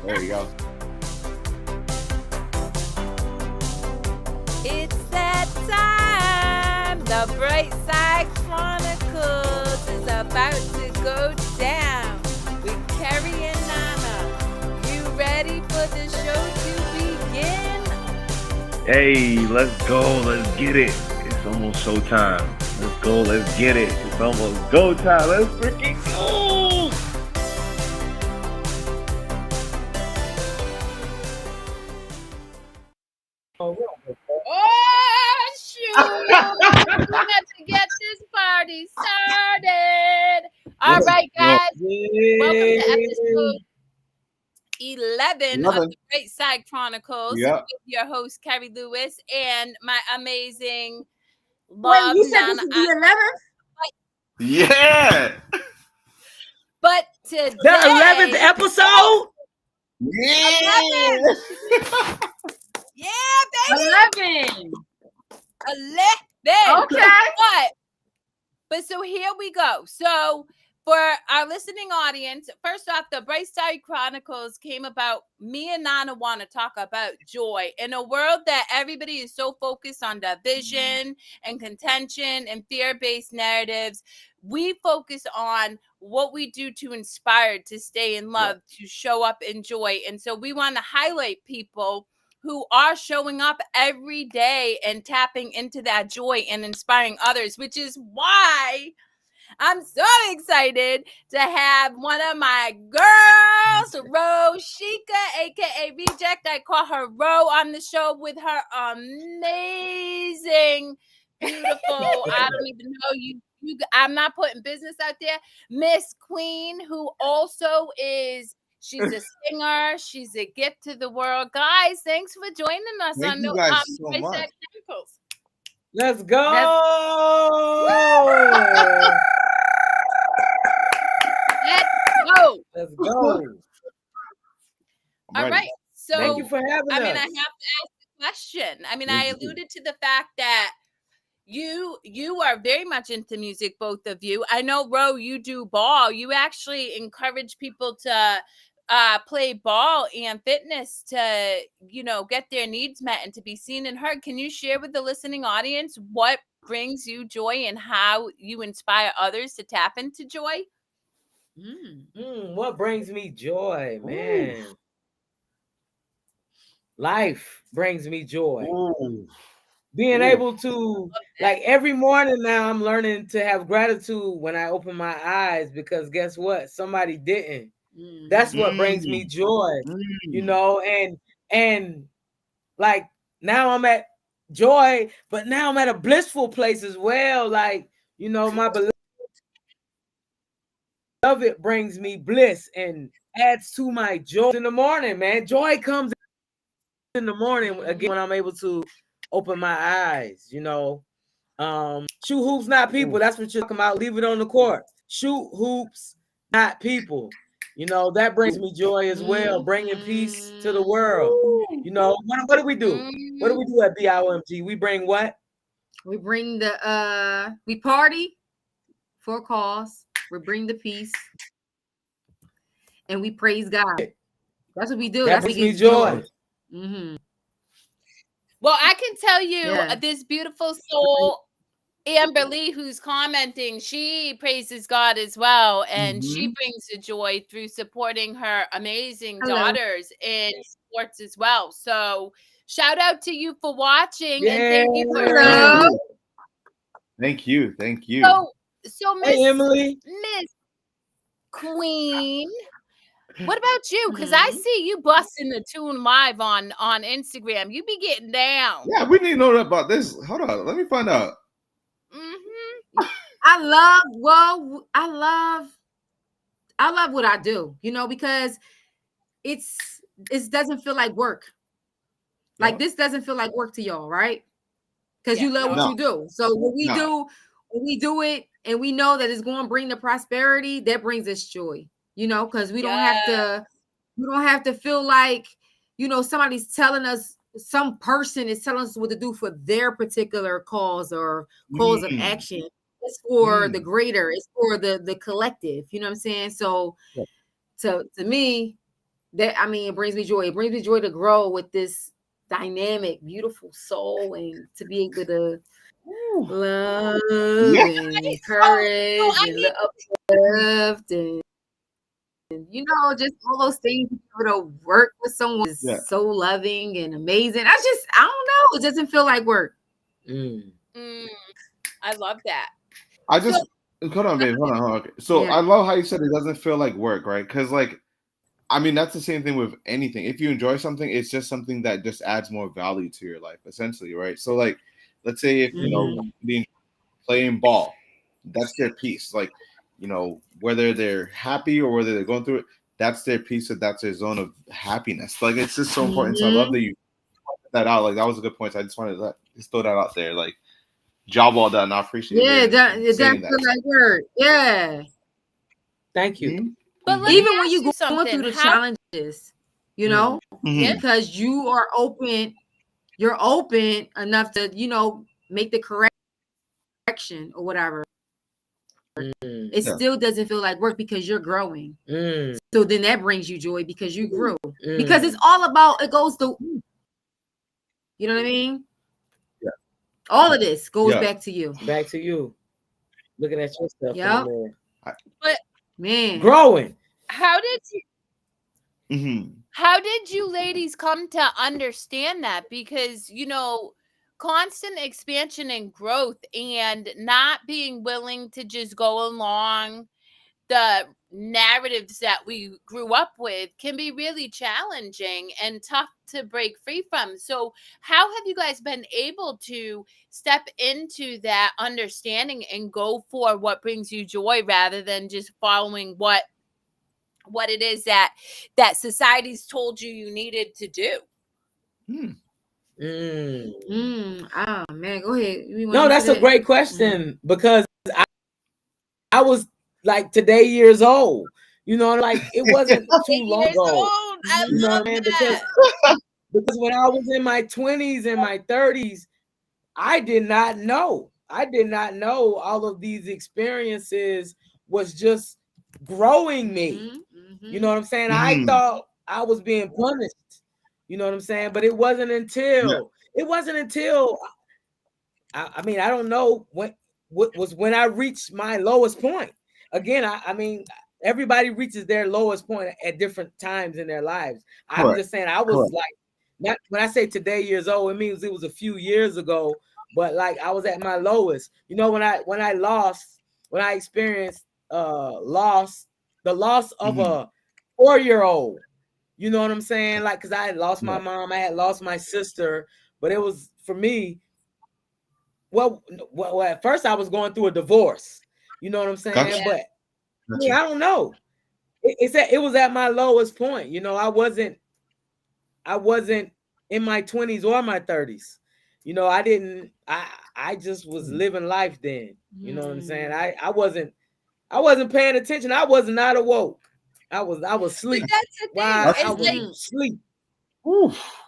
There you go. It's that time. The Brightside Chronicles is about to go down with Kerri and Nana. You ready for the show to begin? Hey, let's go. Let's get it. It's almost showtime. Let's go. Let's get it. It's almost go time. Let's freaking go. Oh, shoot. We have to get this party started. All right, guys. Welcome to episode 11 of the Brightside Chronicles. Yep. With your host, Kerri Lewis, and my amazing Wait, you said this is the 11th? Yeah. But today, The 11th episode? Yeah. Yeah, baby. 11. 11. Okay. But so here we go. So for our listening audience, first off, the Brightside Chronicles came about. Me and Nana want to talk about joy in a world that everybody is so focused on division and contention and fear-based narratives. We focus on what we do to inspire, to stay in love, to show up in joy. And so we want to highlight people who are showing up every day and tapping into that joy and inspiring others, which is why I'm so excited to have one of my girls, Ro Shika, aka Reject. I call her Ro, on the show with her amazing, beautiful, I don't even know you. I'm not putting business out there. Miss Queen, who also is. She's a singer. She's a gift to the world. Guys, thanks for joining us. Thank you guys so much. Let's go. Let's go. All right. So thank you for having us. I have to ask the question. I alluded to the fact that you are very much into music, both of you. I know, Ro, you do ball. You actually encourage people to play ball and fitness to, get their needs met and to be seen and heard. Can you share with the listening audience what brings you joy and how you inspire others to tap into joy? What brings me joy, man? Ooh. Life brings me joy. Ooh. Being able to, like, every morning now, I'm learning to have gratitude when I open my eyes, because guess what? Somebody didn't. That's what brings me joy, and like, now I'm at joy, but now I'm at a blissful place as well. Like, my beloved brings me bliss and adds to my joy in the morning, man. Joy comes in the morning again when I'm able to open my eyes, shoot hoops, not people. That's what you're talking about. Leave it on the court. Shoot hoops, not people. That brings me joy as well, bringing peace to the world. What do we do? What do we do at BIOMG? We bring what? We bring we party for a cause. We bring the peace. And we praise God. That's what we do. That brings me joy. Mm-hmm. Well, I can tell you, this beautiful soul, Amber Lee, who's commenting, she praises God as well, and she brings the joy through supporting her amazing daughters in sports as well. So shout out to you for watching, and thank you for Thank you. So Miss Queen, what about you? Because I see you busting the tune live on Instagram. You be getting down. Yeah, we need to know about this. Hold on, let me find out. I love what I do, because it doesn't feel like work. Like, this doesn't feel like work to y'all, right? Because you love what you do. So when we do it and we know that it's going to bring the prosperity, that brings us joy, because we don't have to feel like, somebody's telling us, some person is telling us what to do for their particular cause or cause of action. It's for the greater, it's for the collective, you know what I'm saying? So to me, that, I mean, it brings me joy. It brings me joy to grow with this dynamic, beautiful soul, and to be able to love and encourage and uplift and you know, just all those things. To work with someone is so loving and amazing. I don't know. It doesn't feel like work. I love that. I just hold on, babe. Hold on. Okay. So I love how you said it doesn't feel like work, right? Because like, I mean, that's the same thing with anything. If you enjoy something, it's just something that just adds more value to your life, essentially, right? So like, let's say if you know playing ball, that's their piece. Like, you know, whether they're happy or whether they're going through it, that's their piece. That's their zone of happiness. Like, it's just so important. So I love that you pointed that out. Like, that was a good point. So I just wanted to just throw that out there. Like, job well done. I appreciate it. Yeah, it doesn't feel like work. Yeah. Thank you. But even when you go going through the challenges, you know, because you are open, you're open enough to, you know, make the correction or whatever. It still doesn't feel like work because you're growing. So then that brings you joy because you grew. Because it's all about, it goes to, you know what I mean? Yeah. All of this goes back to you. Back to you. Looking at yourself. Yeah. But man, growing. How did you ladies come to understand that? Because, you know, constant expansion and growth and not being willing to just go along the narratives that we grew up with can be really challenging and tough to break free from. So how have you guys been able to step into that understanding and go for what brings you joy rather than just following what it is that society's told you needed to do? Oh man, go ahead. No, that's a great question because I was like today years old. You know, like it wasn't too long ago. I love that. Because when I was in my 20s and my 30s, I did not know. I did not know all of these experiences was just growing me. You know what I'm saying? I thought I was being punished. You know what I'm saying? But it wasn't until I mean, I don't know what was when I reached my lowest point. Again, I mean, everybody reaches their lowest point at different times in their lives. I'm just saying I was like, not when I say today years old, it means it was a few years ago, but like I was at my lowest. You know, when I experienced the loss of a 4-year-old. You know what I'm saying? Like, because I had lost my mom, I had lost my sister, but it was for me. Well, at first I was going through a divorce. You know what I'm saying? Gotcha. But I mean, I don't know. It was at my lowest point. You know, I wasn't in my 20s or my 30s. You know, I just was living life then. You know what I'm saying? I wasn't paying attention. I was not awoke. I was asleep. But that's the thing. I was asleep.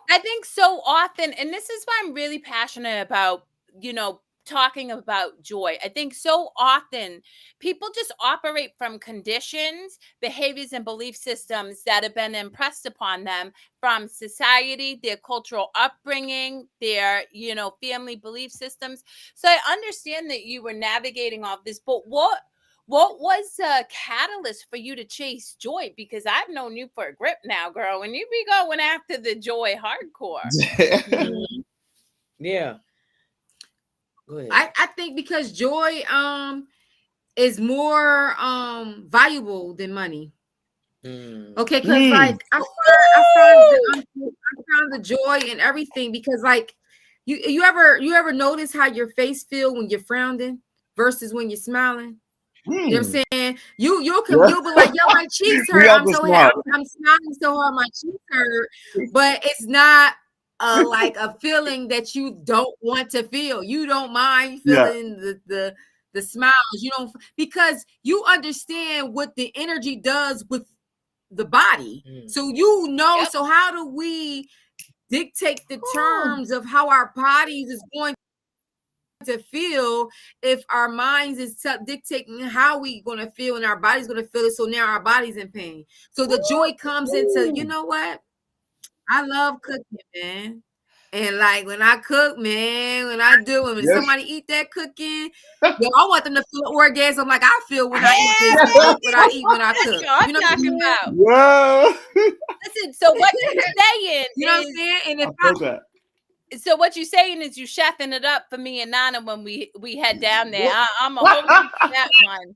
I think so often, and this is why I'm really passionate about, you know, talking about joy. I think so often people just operate from conditions, behaviors, and belief systems that have been impressed upon them from society, their cultural upbringing, their, you know, family belief systems. So I understand that you were navigating all this, but what was a catalyst for you to chase joy? Because I've known you for a grip now, girl, and you be going after the joy hardcore. Yeah. Go ahead. I think because joy is more valuable than money. Okay, because like I found the joy in everything, because like you ever notice how your face feel when you're frowning versus when you're smiling? You know what I'm saying? You'll be like, yo, my cheeks hurt. I'm so happy. I'm smiling so hard, my cheeks hurt. But it's not like a feeling that you don't want to feel. You don't mind feeling the smiles. You don't, because you understand what the energy does with the body. So you know, so how do we dictate the terms of how our bodies is going to feel if our minds is dictating how we gonna feel and our body's gonna feel it. So now our body's in pain. So the joy comes into, you know what? I love cooking, man. And like when I cook, man, when I do it, when somebody eat that cooking, yo, I want them to feel orgasm like I feel when I eat this, what I eat when I cook. I'm You know talking what I'm saying? about. Yeah. Listen, so what you're saying You know is, what I'm saying? And if I feel that. so what you're saying is you chefing it up for me and Nana when we head down there. I'm a whole that one.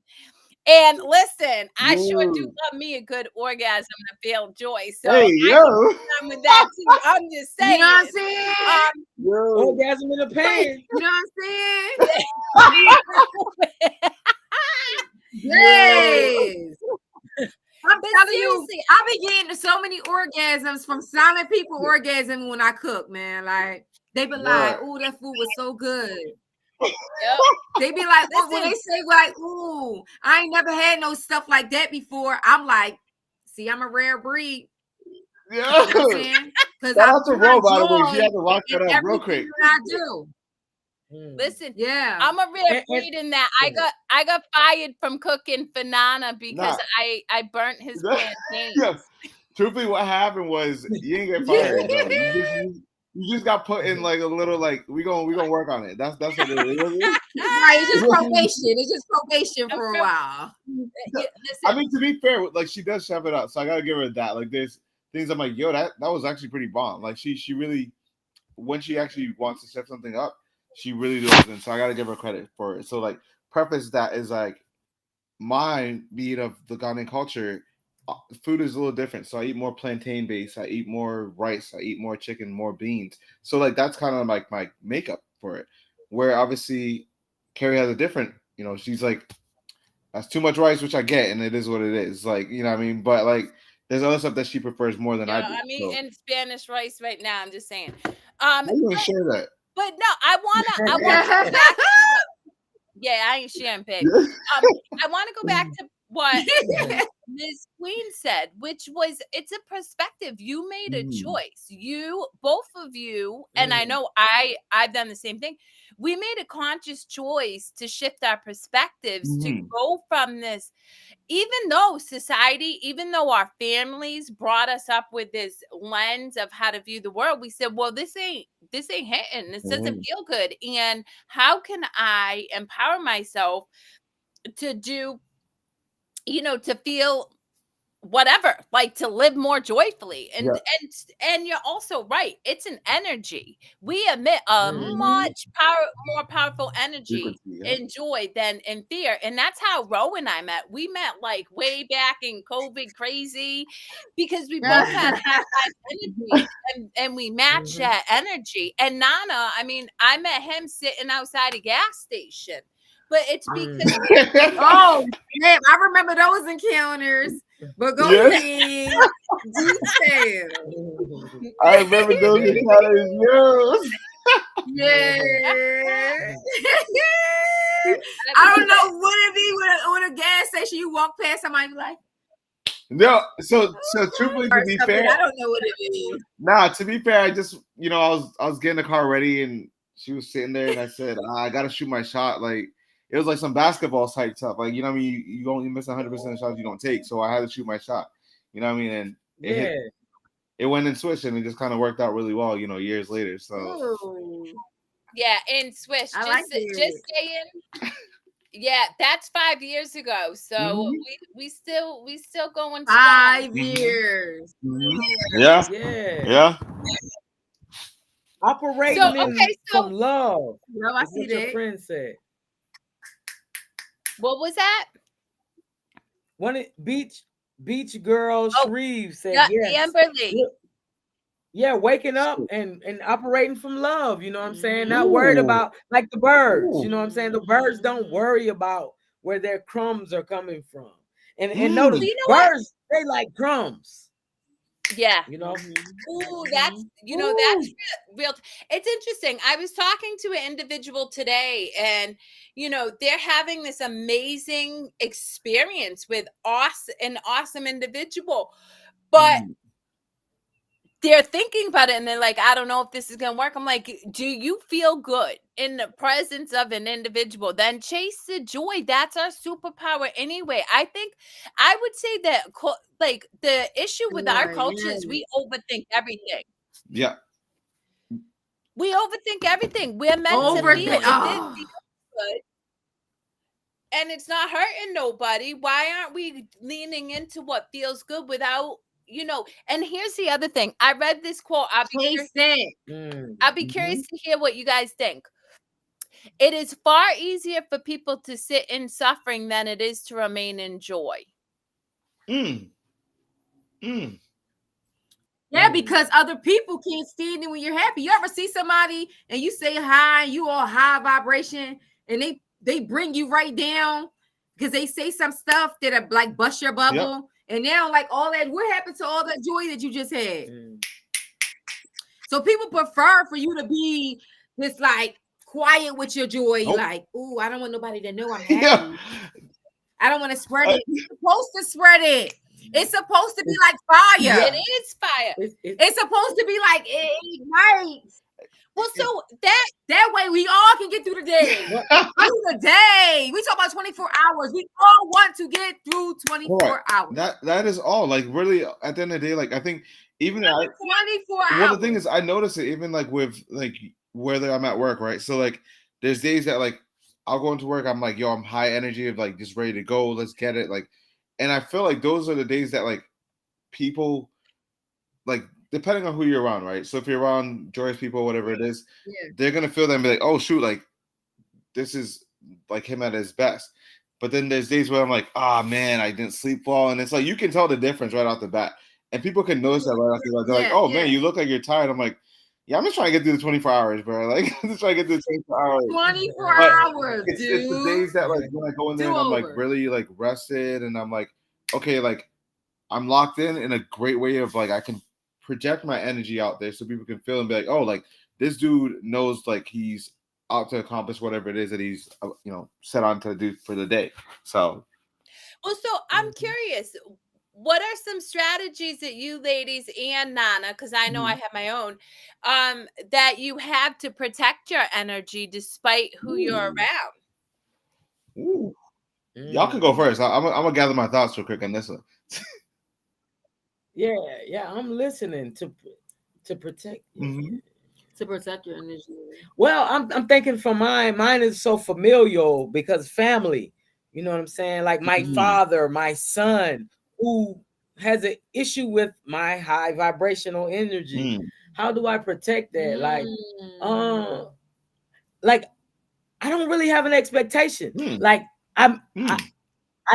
And listen, I sure do love me a good orgasm to feel joy. So Hey, I yo. can come with that too. I'm just saying. you know what I'm saying? Yo. Orgasm in the pan. You know what I'm saying? Yes. I'm telling you, I be getting so many orgasms from silent people orgasm when I cook, man. Like they be like, "Oh, that food was so good." Yep. They be like, when they say like, "Ooh, I ain't never had no stuff like that before," I'm like, "See, I'm a rare breed." Yeah. You know what I'm saying? Because Shout I out to Ro, by the way. She had to rock that up real quick. I do. Listen, Yeah, I'm a real breed in that I got fired from cooking for Nana because I burnt his plantains. Yes. Truthfully, what happened was you didn't get fired though. You just got put in like a little like we gonna work on it. That's what it is. Right, it's just probation. It's just probation for a while. I mean, to be fair, like she does chef it up, so I gotta give her that. Like there's things I'm like, yo, that was actually pretty bomb. Like she really, when she actually wants to chef something up, she really does, and so I gotta give her credit for it. So like, preface that is like, mine being of the Ghanaian culture, food is a little different. So I eat more plantain based. I eat more rice. I eat more chicken, more beans. So like that's kind of like my makeup for it. Where obviously Kerri has a different, she's like, that's too much rice, which I get, and it is what it is. Like, you know what I mean? But like there's other stuff that she prefers more than I do. I'm eating Spanish rice right now. I'm just saying. I didn't share that. But no, I wanna go back to I ain't sharing, babe. I want to go back to what Ms. Queen said, which was it's a perspective. You made a choice. You, both of you, and I know I've done the same thing. We made a conscious choice to shift our perspectives to go from this, even though society, even though our families brought us up with this lens of how to view the world, we said, well, this ain't hitting. This doesn't feel good. And how can I empower myself to do, to feel whatever, like to live more joyfully. And you're also right. It's an energy. We emit a much more powerful energy in joy than in fear. And that's how Ro and I met. We met like way back in COVID crazy because we both had high energy and we matched that energy. And Nana, I mean, I met him sitting outside a gas station. But it's because oh man, I remember those encounters. But go ahead. I remember those encounters. Yeah. I don't know what it be when a gas station you walk past somebody like. No, so truthfully, to be fair, I don't know what it is. Nah, to be fair, I just I was getting the car ready and she was sitting there and I said I gotta shoot my shot. Like it was like some basketball type stuff. Like what I mean, you only miss 100% of the shots you don't take. So I had to shoot my shot. You know what I mean? And it went and switched and it just kind of worked out really well. Years later. So and switch. I just saying. Yeah, that's 5 years ago. So we still going strong. 5 years. Yeah. Operating from love. No, I see what that. Your friend said. What was that? Beach girl Shreve said yes. Amberly. Yeah, waking up and operating from love, you know what I'm saying? Not worried about like the birds, you know what I'm saying? The birds don't worry about where their crumbs are coming from. And notice birds, they like crumbs. Yeah. Ooh, that's that's real. It's interesting. I was talking to an individual today and they're having this amazing experience with an awesome individual. But they're thinking about it and they're like, I don't know if this is going to work. I'm like, do you feel good in the presence of an individual? Then chase the joy. That's our superpower anyway. I think I would say that like the issue with our culture is we overthink everything. Yeah. We overthink everything. We're meant to feel. If it feels good and it's not hurting nobody, why aren't we leaning into what feels good without, and here's the other thing. I read this quote. I'll be curious to hear what you guys think. It is far easier for people to sit in suffering than it is to remain in joy. Yeah, because other people can't stand it when you're happy. You ever see somebody and you say hi, you all high vibration, and they bring you right down because they say some stuff that like bust your bubble, and now like all that, what happened to all that joy that you just had? So people prefer for you to be this like quiet with your joy, like, oh, I don't want nobody to know I'm happy. I don't want to spread it. You're supposed to spread it. It's supposed to be like fire. It is fire. It's supposed to be like it ignites. Well, so that way we all can get through the day. Through the day. We talk about 24 hours. We all want to get through 24 hours. That is all. Like really, at the end of the day, like I think even 24 hours. Well, the thing is, I notice it even like with like whether I'm at work, right? So like there's days that like I'll go into work, I'm like, yo, I'm high energy, of like just ready to go, let's get it. Like, and I feel like those are the days that like people like depending on who you're around, right? So if you're around joyous people, whatever it is, they're gonna feel that and be like, oh shoot, like this is like him at his best. But then there's days where I'm like, ah man, I didn't sleep well. And it's like you can tell the difference right off the bat. And people can notice that right off the bat. They're like, oh man, you look like you're tired. I'm like, yeah, I'm just trying to get through the 24 hours, bro. Like, I'm just trying to get through the 24 hours. 24 hours, it's the days that, like, when I go in there and I'm, like, really, like, rested and I'm like, okay, like, I'm locked in a great way of, like, I can project my energy out there so people can feel and be like, oh, like, this dude knows, like, he's out to accomplish whatever it is that he's, set on to do for the day. So. Well, so I'm curious. What are some strategies that you ladies and Nana, because I know I have my own, that you have to protect your energy despite who you're around? Ooh. Y'all can go first. I'm gonna gather my thoughts real quick on this one. Yeah, I'm listening to protect. To protect your energy. Well, I'm thinking for mine. Mine is so familial because family. You know what I'm saying? Like my father, my son, who has an issue with my high vibrational energy. How do I protect that? Like I don't really have an expectation. Like I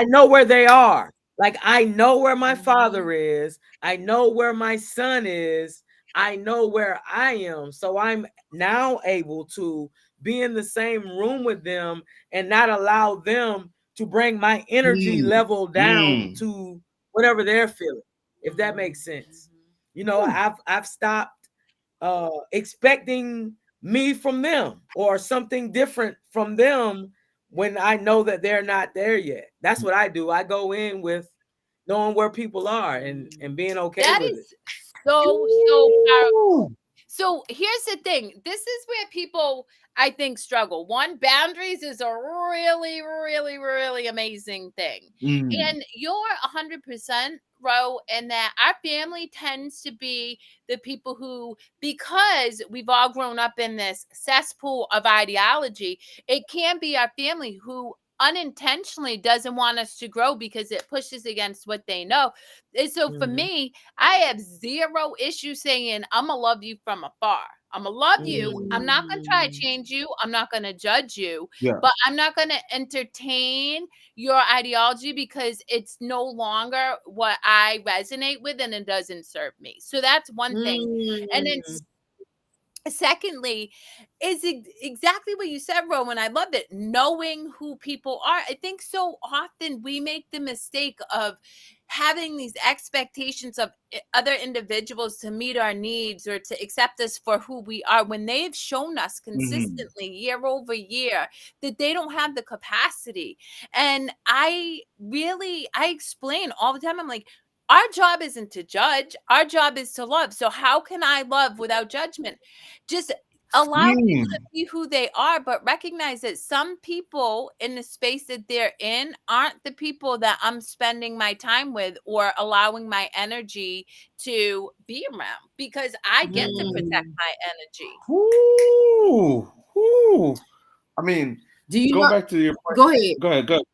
know where they are. Like I know where my father is. I know where my son is. I know where I am. So I'm now able to be in the same room with them and not allow them to bring my energy level down to whatever they're feeling, if that makes sense. I've stopped expecting me from them or something different from them when I know that they're not there yet. That's what I do. I go in with knowing where people are and being okay with it. So powerful. So here's the thing. This is where people, I think, struggle. One, boundaries is a really, really, really amazing thing. And you're 100%, Ro, and that our family tends to be the people who, because we've all grown up in this cesspool of ideology, it can be our family who unintentionally doesn't want us to grow because it pushes against what they know. And so for me, I have zero issue saying I'm gonna love you from afar. I'm gonna love you. I'm not gonna try to change you. I'm not gonna judge you, but I'm not gonna entertain your ideology because it's no longer what I resonate with and it doesn't serve me. So that's one thing. And then secondly, is exactly what you said, Rowan. I love it. Knowing who people are. I think so often we make the mistake of having these expectations of other individuals to meet our needs or to accept us for who we are when they've shown us consistently year over year that they don't have the capacity. And I explain all the time. I'm like, Our job isn't to judge. Our job is to love. So how can I love without judgment? Just allow people to be who they are, but recognize that some people in the space that they're in aren't the people that I'm spending my time with or allowing my energy to be around, because I get to protect my energy. I mean, do you go back to your point. Go ahead. Go ahead.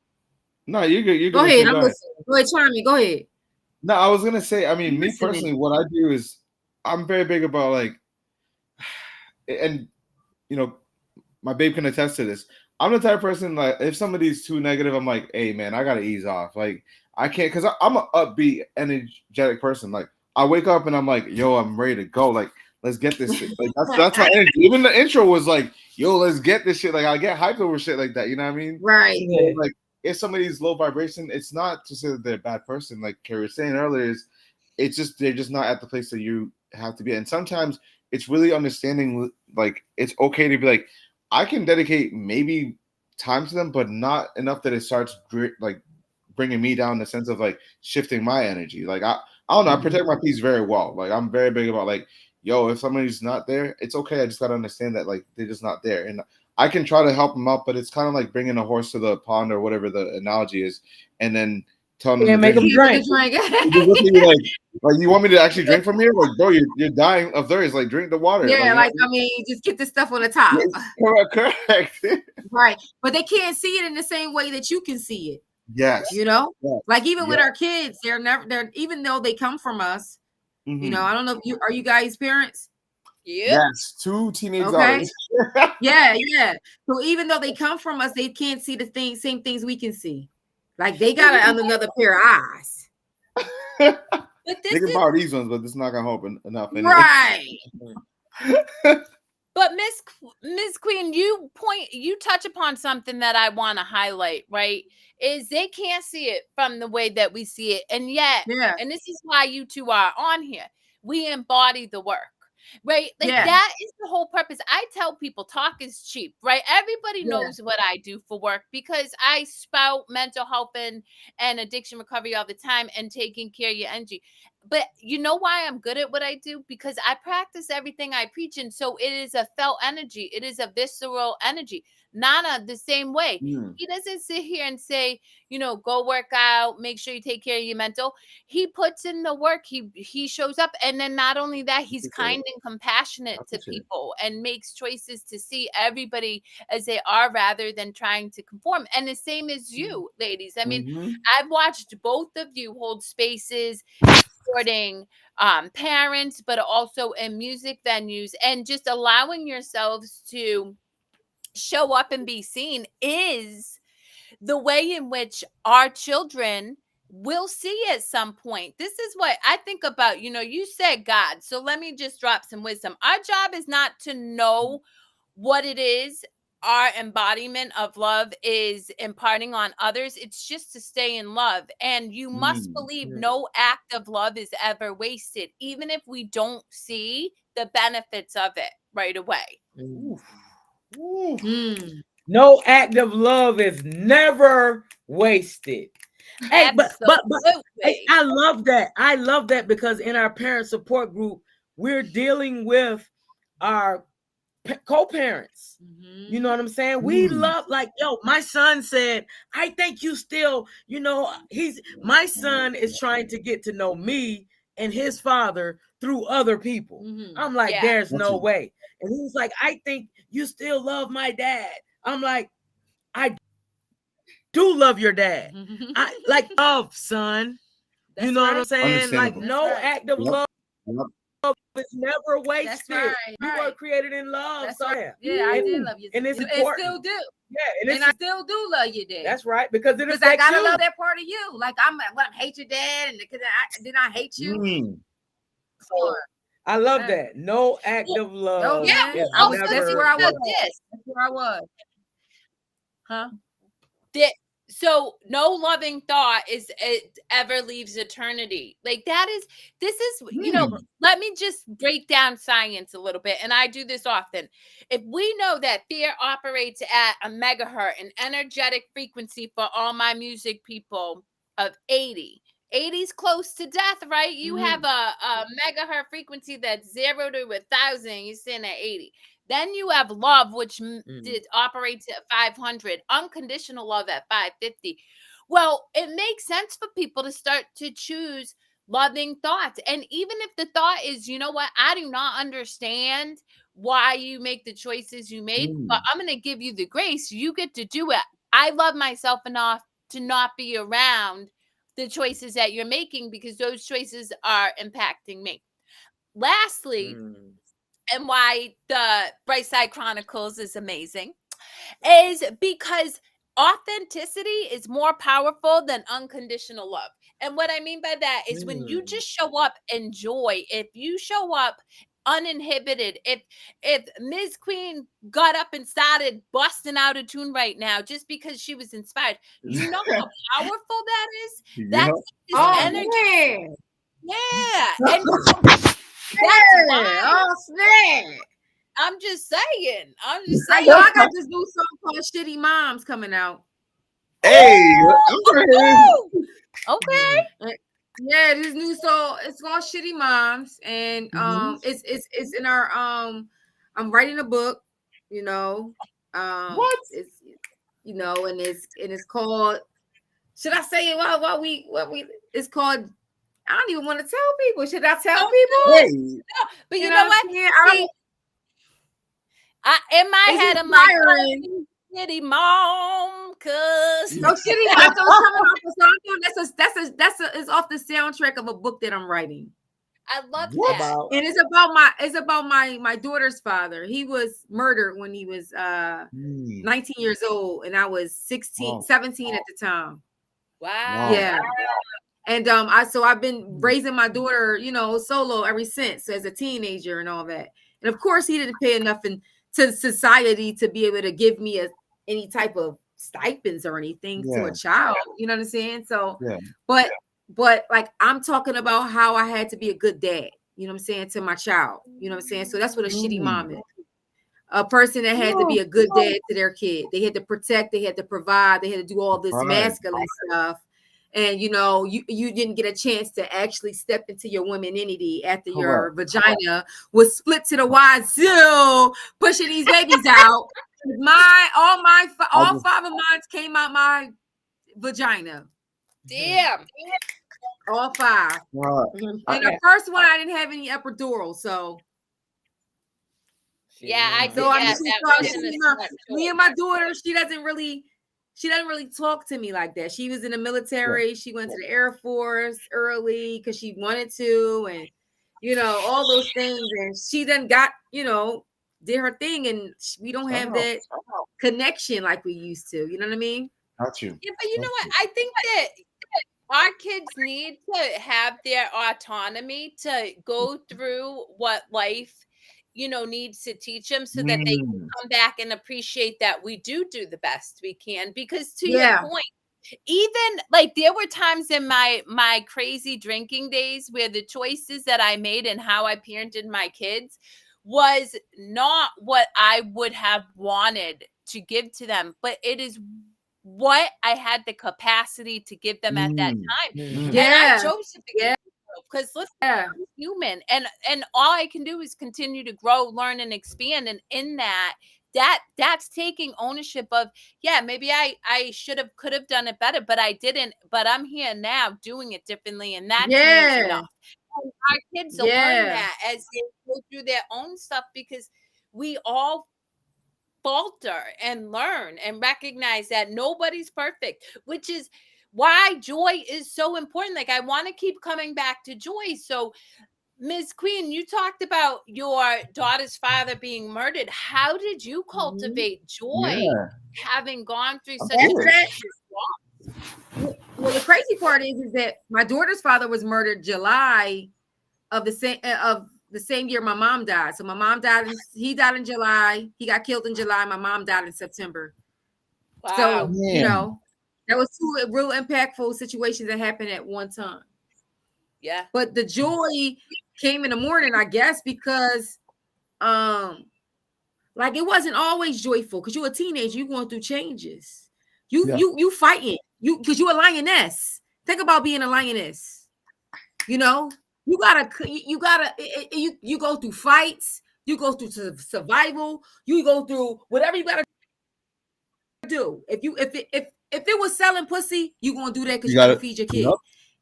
No, you're good. You're good. Go ahead. I'm listening. Go ahead, Charmy. Go ahead. No, I was gonna say, I mean, me personally, what I do is I'm very big about like, and you know, my babe can attest to this. I'm the type of person, like, if somebody's too negative, I'm like, hey man, I gotta ease off. Like, I can't, because I'm an upbeat, energetic person. Like, I wake up and I'm like, yo, I'm ready to go. Like, let's get this shit. Like, that's my energy. Even the intro was like, yo, let's get this shit. Like, I get hyped over shit like that. You know what I mean? Right. So, like, if somebody's low vibration, it's not to say that they're a bad person. Like Kerri was saying earlier, it's just they're just not at the place that you have to be. And sometimes it's really understanding, like, it's okay to be like, I can dedicate maybe time to them, but not enough that it starts like bringing me down in the sense of like shifting my energy. Like, I don't know, I protect my peace very well. Like, I'm very big about like, yo, if somebody's not there, it's okay. I just got to understand that like they're just not there. And I can try to help them out, but it's kind of like bringing a horse to the pond or whatever the analogy is, and then telling them to make them drink. like, you want me to actually drink from here? Like, bro, you're dying of thirst. Like, drink the water. Yeah, like I mean, just get the stuff on the top. Correct. Right. But they can't see it in the same way that you can see it. Yes. You know? Yes. Like even with our kids, they're even though they come from us, you know, I don't know if are you guys parents? Yes, 2 teenage daughters. yeah. So even though they come from us, they can't see the same things we can see. Like they got another pair of eyes. But they can borrow these ones, but it's not gonna help enough. Anyway. Right. But Miss Queen, you touch upon something that I want to highlight, right? Is they can't see it from the way that we see it. And yet, and this is why you two are on here, we embody the work. Right? Like that is the whole purpose. I tell people talk is cheap, right? Everybody knows what I do for work because I spout mental health and addiction recovery all the time and taking care of your energy. But you know why I'm good at what I do? Because I practice everything I preach. And so it is a felt energy. It is a visceral energy. Nana, the same way. He doesn't sit here and say, you know, go work out, make sure you take care of your mental. He puts in the work. He shows up. And then not only that, he's kind and compassionate to people and makes choices to see everybody as they are rather than trying to conform. And the same as you, ladies. I mean, I've watched both of you hold spaces supporting parents, but also in music venues, and just allowing yourselves to show up and be seen is the way in which our children will see at some point. This is what I think about. You know, you said God, so let me just drop some wisdom. Our job is not to know what it is our embodiment of love is imparting on others. It's just to stay in love. And you must believe no act of love is ever wasted, even if we don't see the benefits of it right away. No act of love is never wasted. Hey, but hey, I love that. I love that because in our parent support group, we're dealing with our co-parents. You know what I'm saying? We love, like, yo, my son said, I think you still, you know, my son is trying to get to know me and his father through other people. I'm like, there's no way. And he was like, I think you still love my dad. I'm like, I do love your dad. I like love, son. That's you know what I'm saying? Like, no act of love is never wasted. You were created in love. That's right. Yeah, I did love you. And it's important. And still do. Yeah, and I still do love your dad. That's right, because I gotta love that part of you. Like I hate your dad, and then I hate you. So I love that. No act of love. Oh yeah, that's where I was. That's where I was. Huh? So no loving thought it ever leaves eternity. Like this is, you know, let me just break down science a little bit. And I do this often. If we know that fear operates at a megahertz, an energetic frequency for all my music people of 80, 80's close to death, right? You have a megahertz frequency that's 0 to 1,000. You're sitting at 80. Then you have love, which operates at 500. Unconditional love at 550. Well, it makes sense for people to start to choose loving thoughts. And even if the thought is, you know what, I do not understand why you make the choices you make, but I'm going to give you the grace. You get to do it. I love myself enough to not be around the choices that you're making because those choices are impacting me. Lastly, and why the Brightside Chronicles is amazing is because authenticity is more powerful than unconditional love. And what I mean by that is when you just show up in joy, if you show up uninhibited, if Ms. Queen got up and started busting out a tune right now just because she was inspired, you know how powerful that is? That's energy. Man. Yeah. And that's why. Oh, snap. I'm just saying. I got this new song called Shitty Moms coming out. Hey, okay. Yeah, this new song, it's called Shitty Moms, and it's in our I'm writing a book, you know. It's you know, and it's called, should I say it what we it's called, I don't even want to tell people. Should I tell people? Hey. No, but you know what? Yeah, in my head, I'm like, oh, Shitty Mom, cause no, Shitty Mom coming off the song. That's off the soundtrack of a book that I'm writing. I love that. And it's about my daughter's father. He was murdered when he was 19 years old, and I was 17 at the time. Wow. Yeah. And I've been raising my daughter, you know, solo ever since as a teenager and all that. And of course, he didn't pay enough to society to be able to give me any type of stipends or anything to a child. You know what I'm saying? So, but like I'm talking about how I had to be a good dad. You know what I'm saying, to my child. You know what I'm saying? So that's what a shitty mom is. A person that had to be a good dad to their kid. They had to protect, they had to provide, they had to do all this masculine stuff. And you know, you didn't get a chance to actually step into your femininity after your vagina was split to the wazoo, pushing these babies out. All 5 of mine came out my vagina. Damn. All 5. And the first one I didn't have any epidural, so me and my daughter, she doesn't really talk to me like that. She was in the military. She went to the Air Force early because she wanted to, and you know, all those things. And she then got, you know, did her thing, and we don't have that connection like we used to. You know what I mean? Got you. Yeah, but you know what? I think that our kids need to have their autonomy to go through what life, you know, needs to teach them so that they can come back and appreciate that we do the best we can. Because to your point, even like there were times in my crazy drinking days where the choices that I made and how I parented my kids was not what I would have wanted to give to them, but it is what I had the capacity to give them at that time. And I chose to figure because listen, I'm human, and all I can do is continue to grow, learn, and expand. And in that's taking ownership of, maybe I could have done it better, but I didn't. But I'm here now doing it differently, and that's enough. And our kids will learn that as they go through their own stuff, because we all falter and learn and recognize that nobody's perfect, which is why joy is so important. Like, I want to keep coming back to joy. So, Ms. Queen, you talked about your daughter's father being murdered. How did you cultivate joy having gone through such a loss? Well, the crazy part is that my daughter's father was murdered July of the same year my mom died. So my mom died. He died in July. He got killed in July. My mom died in September. Wow. So you know, that was 2 real impactful situations that happened at one time. Yeah. But the joy came in the morning, I guess, because like it wasn't always joyful, because you're a teenager, you going through changes. You fighting. Because you're a lioness. Think about being a lioness. You know, you go through fights, you go through survival, you go through whatever you gotta do. If it was selling pussy, you gonna do that because you gotta feed your kid. Yep.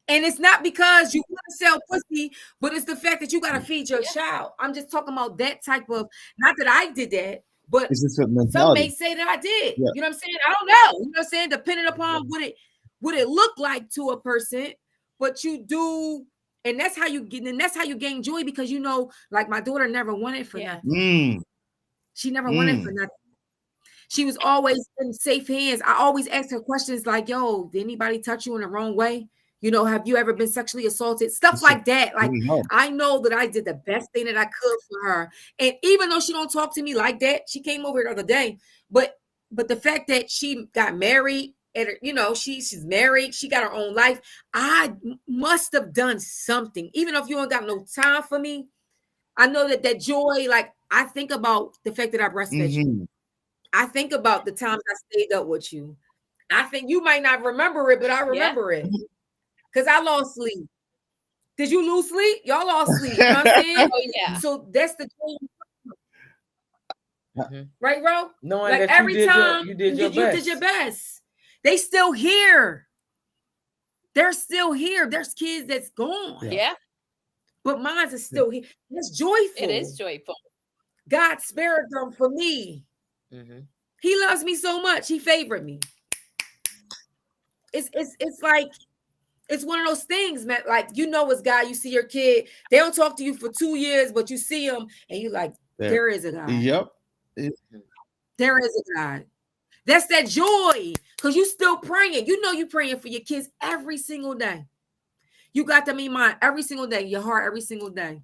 And it's not because you want to sell pussy, but it's the fact that you gotta feed your child. I'm just talking about that type of, not that I did that, but some may say that I did. Yeah. You know what I'm saying? I don't know. You know what I'm saying? Depending upon what it looked like to a person, but you do, and that's how you gain joy, because you know, like my daughter never wanted for nothing. She never wanted for nothing. She was always in safe hands. I always asked her questions like, yo, did anybody touch you in the wrong way? You know, have you ever been sexually assaulted? Stuff like that. Like, I know that I did the best thing that I could for her. And even though she don't talk to me like that, she came over the other day. But the fact that she got married, and you know, she's married, she got her own life. I must have done something. Even if you don't got no time for me, I know that joy, like, I think about the fact that I breastfed you. I think about the times I stayed up with you. I think you might not remember it, but I remember it. Because I lost sleep. Did you lose sleep? Y'all lost sleep. You know what I'm saying? Oh, yeah. So that's the thing. Right, Ro? Knowing like that every time you did your best. They still here. They're still here. There's kids that's gone. Yeah. But mine is still here. It's joyful. It is joyful. God spared them for me. He loves me so much. He favored me. It's like, it's one of those things, man. Like, you know, it's God. You see your kid. They don't talk to you for 2 years, but you see them and you like, there is a God. Yep. There is a God. That's that joy, because you still praying. You know, you praying for your kids every single day. You got them in mind every single day, your heart every single day.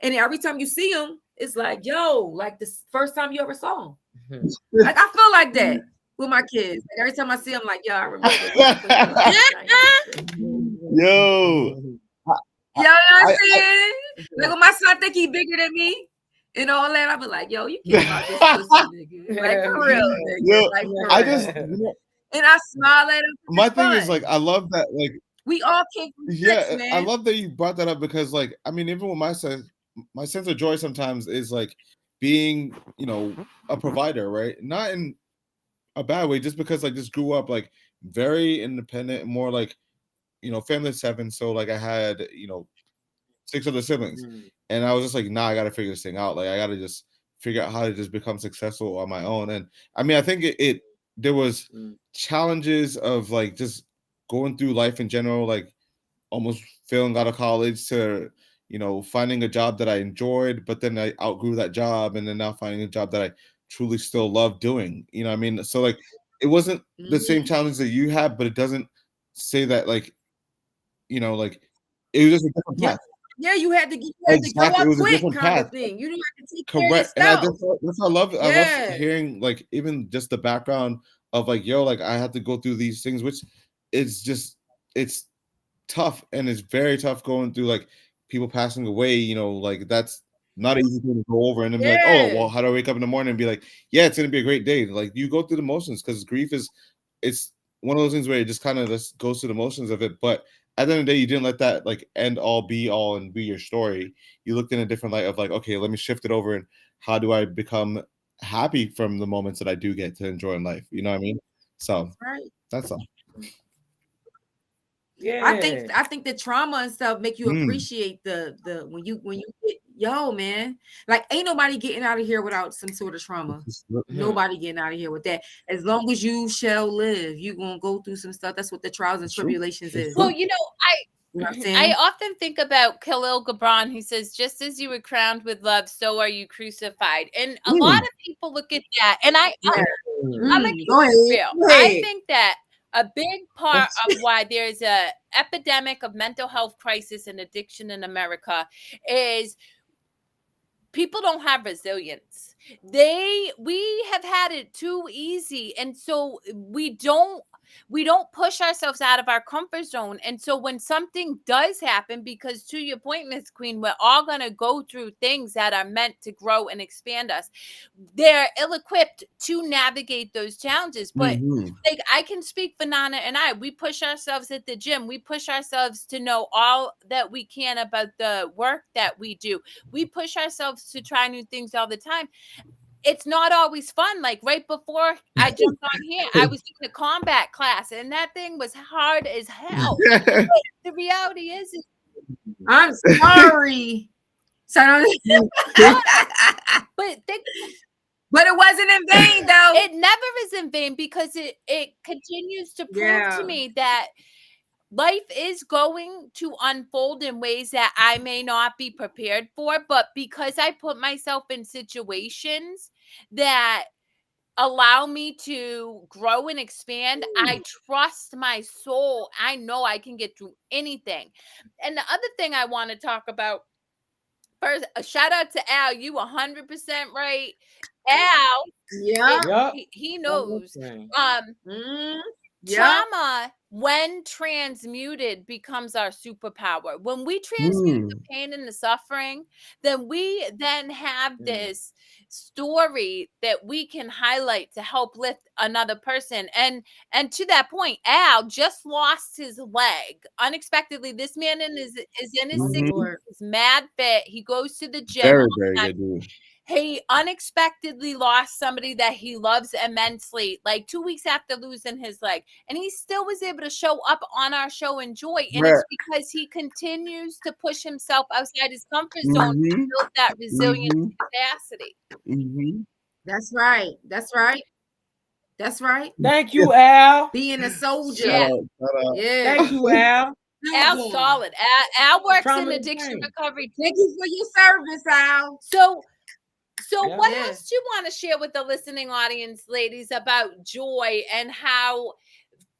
And every time you see them, it's like, yo, like the first time you ever saw them. Like, I feel like that with my kids. Like, every time I see them, like, yo, I remember. Yo. You know what I'm saying? Like, when my son think he bigger than me and all that, I be like, yo, you can't about this pussy, nigga. Like, for real, nigga. Yo, like, for I real. just, and I smile at him. My thing is, like, I love that, like, we all came from sex, man. I love that you brought that up, because, like, I mean, even with my sense of joy sometimes is like being, you know, a provider, right? Not in a bad way, just because, like, just grew up like very independent, more like, you know, family of 7, so like I had, you know, 6 other siblings, and I was just like, nah, I gotta figure this thing out. Like, I gotta just figure out how to just become successful on my own. And I mean, I think there was challenges of like just going through life in general, like almost failing out of college to, you know, finding a job that I enjoyed, but then I outgrew that job, and then now finding a job that I truly still love doing. You know what I mean? So like, it wasn't the same challenge that you had, but it doesn't say that, like, you know, like, it was just a different path. Yeah, you had to go up It was quick, a different kind path. of thing. You didn't have to take Correct. care of And that's I love it. Yeah. I love hearing, like, even just the background of like, yo, like, I had to go through these things, which is just, it's tough, and it's very tough going through like people passing away. You know, like, that's not an easy thing to go over, and then be like, oh, well, how do I wake up in the morning and be like, yeah, it's gonna be a great day? Like, you go through the motions, because grief is, it's one of those things where it just kind of just goes through the motions of it. But at the end of the day, you didn't let that like end all be all and be your story. You looked in a different light of like, okay, let me shift it over, and how do I become happy from the moments that I do get to enjoy in life? You know what I mean? So that's all. Yeah, I think the trauma and stuff make you appreciate the when you get, yo, man, like, ain't nobody getting out of here without some sort of trauma. Nobody getting out of here with that. As long as you shall live, you gonna go through some stuff. That's what the trials and tribulations is. Well, you know, I often think about Khalil Gibran. He says, just as you were crowned with love, so are you crucified. And a lot of people look at that, and I'm gonna keep it real. I think that a big part of why there's a epidemic of mental health crisis and addiction in America is people don't have resilience. We have had it too easy, and so we don't We don't push ourselves out of our comfort zone. And so when something does happen, because to your point, Miss Queen, we're all going to go through things that are meant to grow and expand us. They're ill-equipped to navigate those challenges. But like, I can speak for Nana and I. We push ourselves at the gym. We push ourselves to know all that we can about the work that we do. We push ourselves to try new things all the time. It's not always fun. Like right before I jumped on here, I was doing a combat class, and that thing was hard as hell. But the reality is I'm sorry. So but it wasn't in vain, though. It never is in vain, because it continues to prove to me that life is going to unfold in ways that I may not be prepared for, but because I put myself in situations that allow me to grow and expand, I trust my soul. I know I can get through anything. And the other thing I want to talk about first, a shout out to Al. You 100% right. Al, he knows. Trauma, when transmuted, becomes our superpower. When we transmute the pain and the suffering, then we then have this story that we can highlight to help lift another person. And to that point, Al just lost his leg unexpectedly. This man is in his 60s. He's mad fit. He goes to the gym. Very, very good dude. He unexpectedly lost somebody that he loves immensely, like 2 weeks after losing his leg. And he still was able to show up on our show and joy. And it's because he continues to push himself outside his comfort zone to build that resilience capacity. That's right. That's right. That's right. Thank you, Al. Being a soldier. Yeah. Thank you, Al. Al's solid. Al works in addiction recovery. Thank you for your service, Al. So what else do you want to share with the listening audience, ladies, about joy and how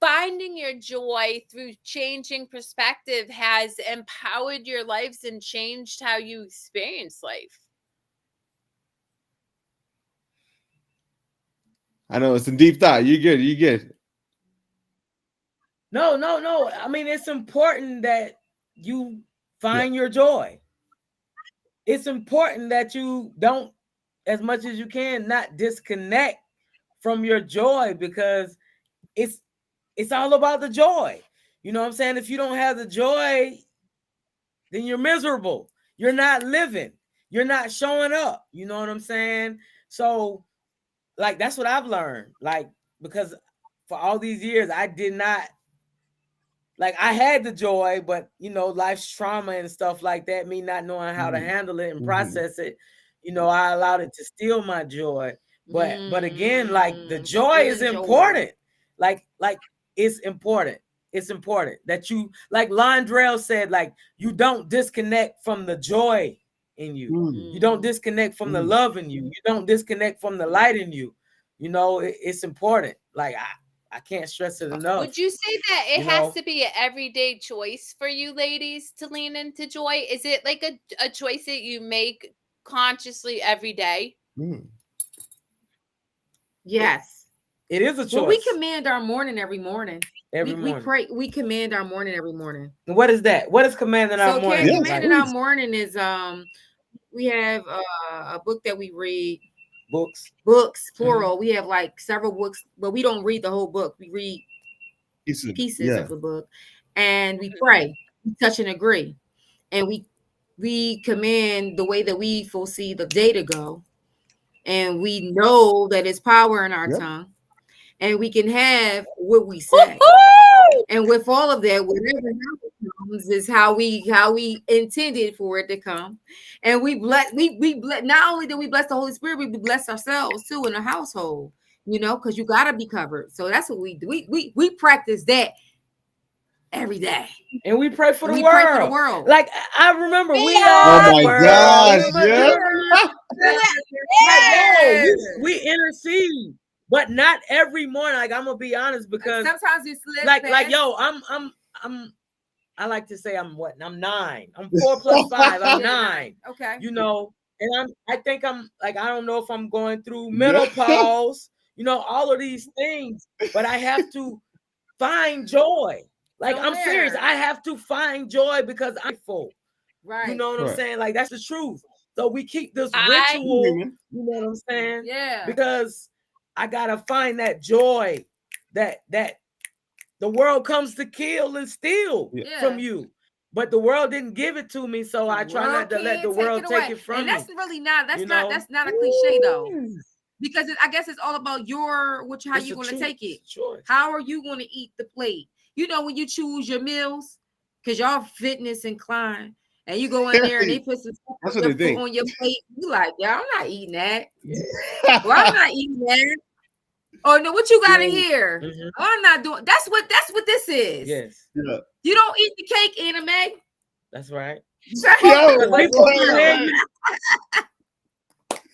finding your joy through changing perspective has empowered your lives and changed how you experience life? I know it's a deep thought. You good. You good. No. I mean, it's important that you find your joy. It's important that you don't, as much as you can, not disconnect from your joy, because it's all about the joy. You know what I'm saying? If you don't have the joy, then you're miserable. You're not living. You're not showing up. You know what I'm saying? So, like, that's what I've learned. Like, because for all these years, I did not, like, I had the joy, but, you know, life's trauma and stuff like that, me not knowing how to handle it and process it, you know, I allowed it to steal my joy. But again, like, the joy is important. Like it's important. It's important that you, like Londrell said, like, you don't disconnect from the joy in you. You don't disconnect from the love in you. You don't disconnect from the light in you. You know, it's important. Like, I can't stress it enough. Would you say that it has to be an everyday choice for you ladies to lean into joy? Is it like a choice that you make consciously every day? Yes. It is a choice. Well, we command our morning every morning. We pray. We command our morning every morning. And what is that? What is commanding our morning? Commanding our morning is we have a book that we read. Books, plural. We have like several books, but we don't read the whole book. We read pieces of the book, and we pray, we touch and agree, and we command the way that we foresee the day to go, and we know that it's power in our tongue, and we can have what we say. And with all of that, whatever comes is how we intended for it to come. And we bless, not only do we bless the Holy Spirit, we bless ourselves too in the household, you know, because you gotta be covered. So that's what we do. We practice that every day. And we pray for the world. Pray for the world. Like, I remember we are. Oh my gosh. We intercede. But not every morning. Like, I'm gonna be honest, because sometimes you slip. Like, yo, I like to say I'm 9. I'm 4 plus 5. I'm 9. Okay. You know, and I think I'm like, I don't know if I'm going through menopause, you know, all of these things, but I have to find joy. Like, I'm Somewhere. serious. I have to find joy because I'm full. Right. You know what I'm Right. saying? Like, that's the truth. So we keep this I- ritual, you know what I'm saying? Yeah. Because I gotta find that joy that the world comes to kill and steal Yeah. from you. But the world didn't give it to me, so I try not to let the world take it from and me. that's really not you not know? that's not a cliche though. Ooh. Because I guess it's all about how It's you're the going to truth. take it. Sure. How are you going to eat the plate? You know, when you choose your meals, because y'all fitness inclined, and you go in there and they put some That's what they food think. on your plate, you like, yeah, I'm not eating that. Well, I'm not eating that. Oh no, what you got in here? Mhm. Oh, I'm not doing. That's what this is. Yes, Yeah. You don't eat the cake, Anime. that's right. Yo, But people can't hear you.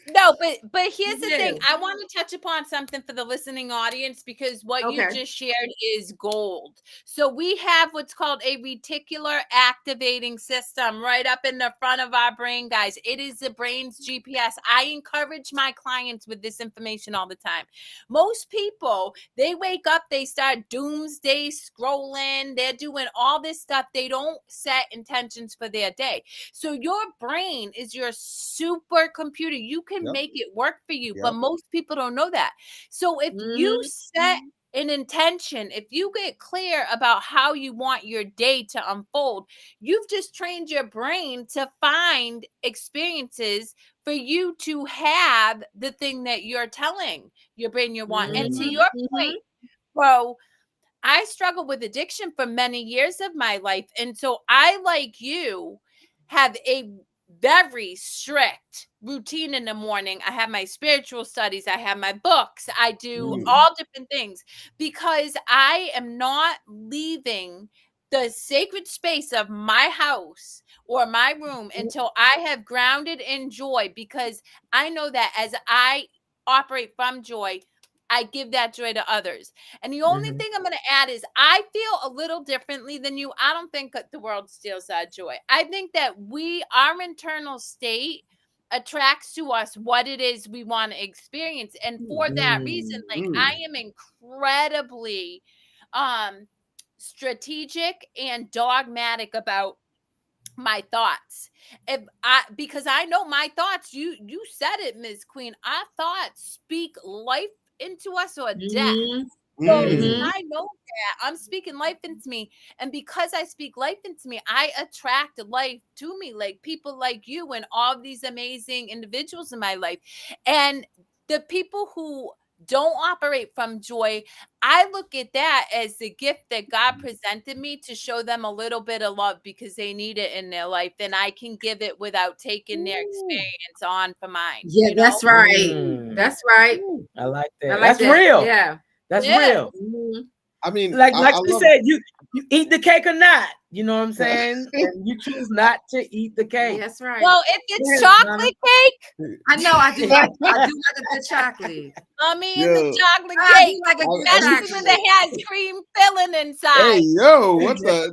No, but here's the Yeah. thing. I want to touch upon something for the listening audience because what you Okay. just shared is gold. So we have what's called a reticular activating system right up in the front of our brain, guys. It is the brain's GPS. I encourage my clients with this information all the time. Most people, they wake up, they start doomsday scrolling, they're doing all this stuff. They don't set intentions for their day. So your brain is your supercomputer. You can make it work for you, but most people don't know that. So if you set an intention, if you get clear about how you want your day to unfold, you've just trained your brain to find experiences for you to have the thing that you're telling your brain you want. And to your point, bro, I struggled with addiction for many years of my life. And so I, like you, have a very strict routine in the morning. I have my spiritual studies. I have my books. I do all different things because I am not leaving the sacred space of my house or my room until I have grounded in joy, because I know that as I operate from joy, I give that joy to others. And the only thing I'm going to add is I feel a little differently than you. I don't think that the world steals that joy. I think that our internal state attracts to us what it is we want to experience. And for that reason, like, I am incredibly strategic and dogmatic about my thoughts. Because I know my thoughts, you said it, Ms. Queen, our thoughts speak life into us or death. So I know that I'm speaking life into me, and because I speak life into me, I attract life to me, like people like you and all these amazing individuals in my life. And the people who don't operate from joy, I look at that as the gift that God presented me to show them a little bit of love because they need it in their life, and I can give it without taking their experience on for mine. Yeah, you know? that's right. That's right. I like that. I like That's that. real. Yeah. That's Yeah. real. I mean, Like I you love, said, you eat the cake or not. You know what I'm saying? And you choose not to eat the cake. That's right. Well, if it's Yes, chocolate Mama. cake, I know I do. I do like a good chocolate. I mean Yo. the chocolate I cake, do like a good especially when chocolate. it has cream filling inside. hey, yo, what the?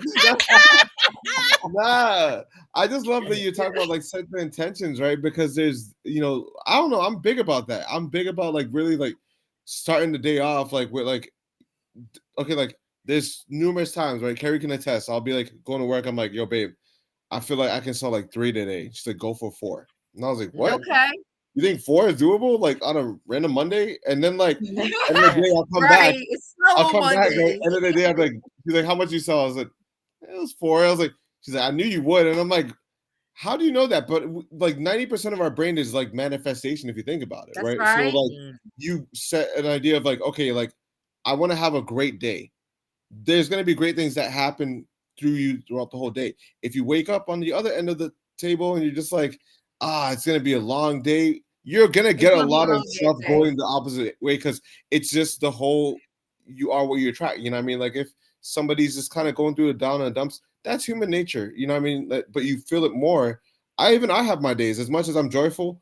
Nah, I just love that you talk about like setting the intentions, right? Because there's, I don't know, I'm big about that. I'm big about like really like starting the day off like with like, okay, like there's numerous times, right? Kerri can attest. I'll be like going to work. I'm like, yo, babe, I feel like I can sell like 3 today. She's like, go for 4. And I was like, what? Okay. You think 4 is doable? Like on a random Monday? And then like end of the day, I'll come Right. back. It's slow I'll on come back. Monday. Right? End of the day, I'm like, she's like, how much you sell? I was like, it was 4. I was like, she's like, I knew you would. And I'm like, how do you know that? But like 90% of our brain is like manifestation if you think about it, That's right? right. So like you set an idea of like, okay, like I want to have a great day. There's going to be great things that happen through you throughout the whole day. If you wake up on the other end of the table and you're just like, it's going to be a long day, you're going to get a lot of stuff going the opposite way because it's just the whole, you are what you attract. You know what I mean? Like if somebody's just kind of going through the down and dumps, that's human nature. You know what I mean? But you feel it more. I have my days. As much as I'm joyful,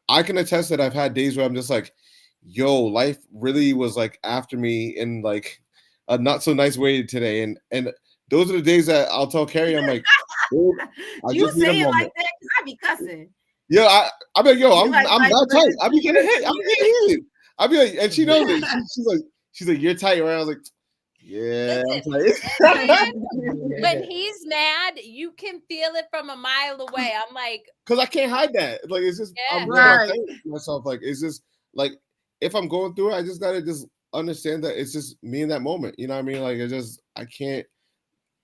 I can attest that I've had days where I'm just like, yo, life really was like after me in like a not so nice way today. And those are the days that I'll tell Kerri, I'm like, I You just need a say it moment. like that because I be cussing. Yeah, I'm like, yo, I'm like, not tight. I be getting hit. I be like, and she knows it. She's like, you're tight, right? I was like, Yeah, when he's mad, you can feel it from a mile away. I'm like, because I can't hide that. Like, it's just I'm being authentic to myself. Like, it's just like if I'm going through it, I just gotta just understand that it's just me in that moment. You know what I mean? Like, I can't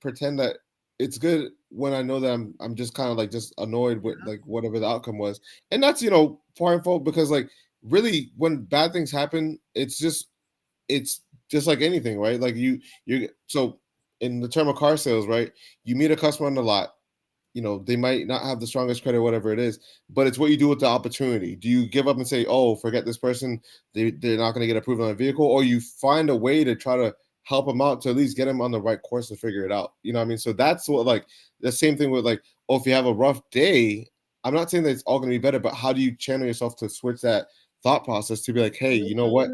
pretend that it's good when I know that I'm just kind of like just annoyed with like whatever the outcome was. And that's, part and fault, because like really when bad things happen, it's just like anything, right? Like you're so in the term of car sales, right? You meet a customer on the lot, they might not have the strongest credit, whatever it is, but it's what you do with the opportunity. Do you give up and say, oh, forget this person, they're not going to get approved on a vehicle, or you find a way to try to help them out to at least get them on the right course to figure it out? You know what I mean? So that's what, like, the same thing with like, oh, if you have a rough day, I'm not saying that it's all going to be better, but how do you channel yourself to switch that thought process to be like, hey, you know what?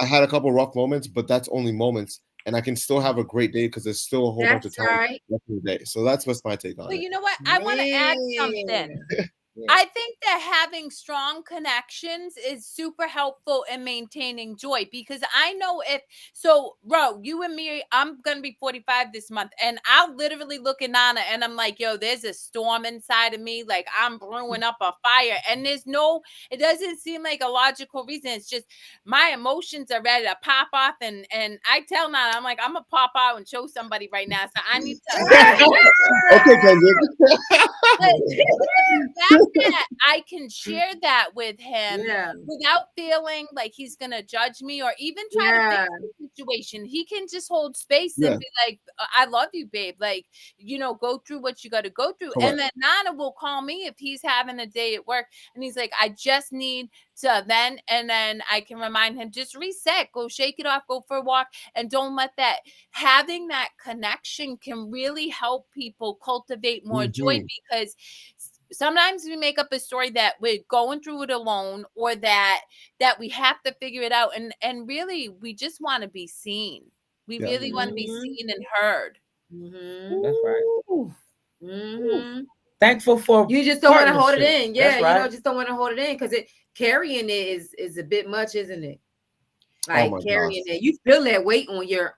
I had a couple rough moments, but that's only moments. And I can still have a great day because there's still a whole bunch of time left in the day. So that's what's my take on it. Well, you know what? I want to add something. I think that having strong connections is super helpful in maintaining joy, because I know Ro, you and me, I'm going to be 45 this month, and I'll literally look at Nana and I'm like, yo, there's a storm inside of me. Like, I'm brewing up a fire, and it doesn't seem like a logical reason. It's just my emotions are ready to pop off. And I tell Nana, I'm like, I'm going to pop out and show somebody right now. So I need to. Okay, Kendrick. That I can share that with him without feeling like he's gonna judge me or even try to fix the situation. He can just hold space and be like, I love you, babe. Like, go through what you got to go through. Correct. And then Nana will call me if he's having a day at work and he's like, I just need to vent. And then I can remind him, just reset, go shake it off, go for a walk, and don't let that. Having that connection can really help people cultivate more joy, because sometimes we make up a story that we're going through it alone, or that we have to figure it out. And really, we just want to be seen. We really want to be seen and heard. That's right. Thankful for you just don't want to hold it in. Yeah, right. Just don't want to hold it in, because carrying it is a bit much, isn't it? Like carrying it, you feel that weight on your